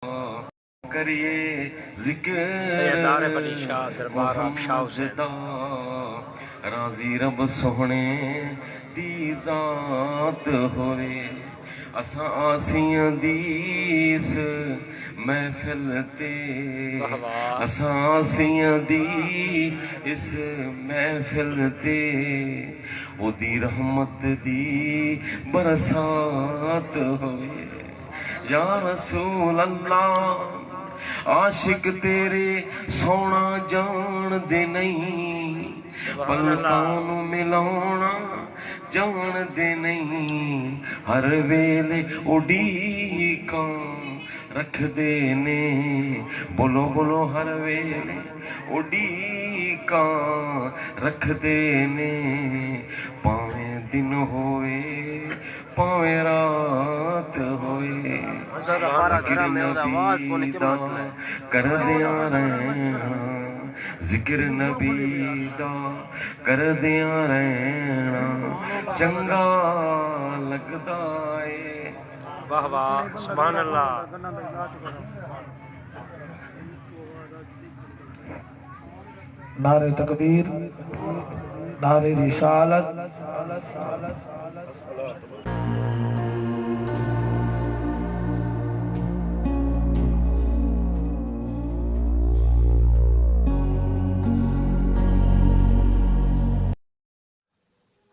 کریے ذکر سیدار بنی شاہ دربار آپ شاہ حسین راضی رب سونے دی ذات ہوئے اساں آسیاں دیس محفل تے اساں آسیاں دی اس محفل تے او دی رحمت دی برسات ہوئے یا رسول اللہ عاشق تیرے سونا جان دے نہیں پلکاں نو ملاونا جان دے نہیں ہر ویلے اڈیکاں رکھ دے نے بولو بولو ہر ویلے اڈیکاں رکھ دے نے پاویں دن ہوئے پاویں رات ہوئے ذکر نبی دا کر دیاں رہنا ذکر نبی دا کر دیاں رہنا چنگا لگدا اے واہ واہ سبحان اللہ نعرہ تکبیر نعرہ رسالت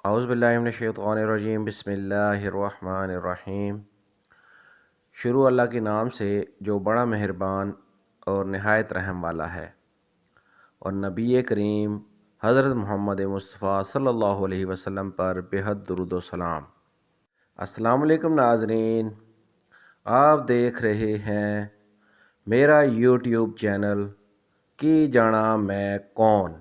اعوذ باللہ من الشیطان الرجیم بسم اللہ الرحمن الرحیم شروع اللہ کے نام سے جو بڑا مہربان اور نہایت رحم والا ہے، اور نبی کریم حضرت محمد مصطفیٰ صلی اللہ علیہ وسلم پر بے حد درود و سلام۔ السلام علیکم ناظرین، آپ دیکھ رہے ہیں میرا یوٹیوب چینل کی جانا میں کون۔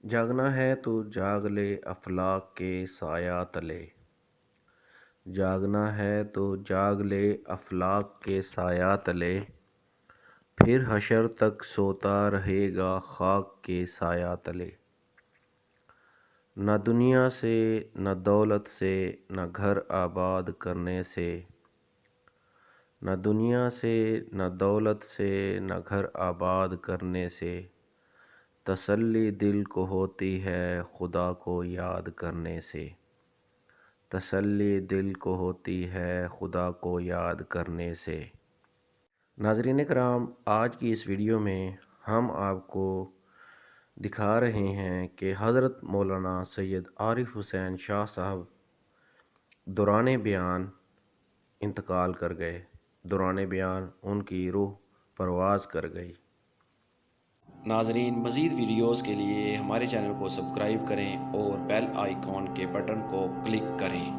جاگنا ہے تو جاگ لے افلاک کے سایہ تلے، جاگنا ہے تو جاگ لے افلاک کے سایہ تلے، پھر حشر تک سوتا رہے گا خاک کے سایہ تلے۔ نہ دنیا سے نہ دولت سے نہ گھر آباد کرنے سے، نہ دنیا سے نہ دولت سے نہ گھر آباد کرنے سے، تسلی دل کو ہوتی ہے خدا کو یاد کرنے سے، تسلی دل کو ہوتی ہے خدا کو یاد کرنے سے۔ ناظرین کرام، آج کی اس ویڈیو میں ہم آپ کو دکھا رہے ہیں کہ حضرت مولانا سید عارف حسین شاہ صاحب دوران بیان انتقال کر گئے، دوران بیان ان کی روح پرواز کر گئی۔ ناظرین، مزید ویڈیوز کے لیے ہمارے چینل کو سبسکرائب کریں اور بیل آئیکن کے بٹن کو کلک کریں۔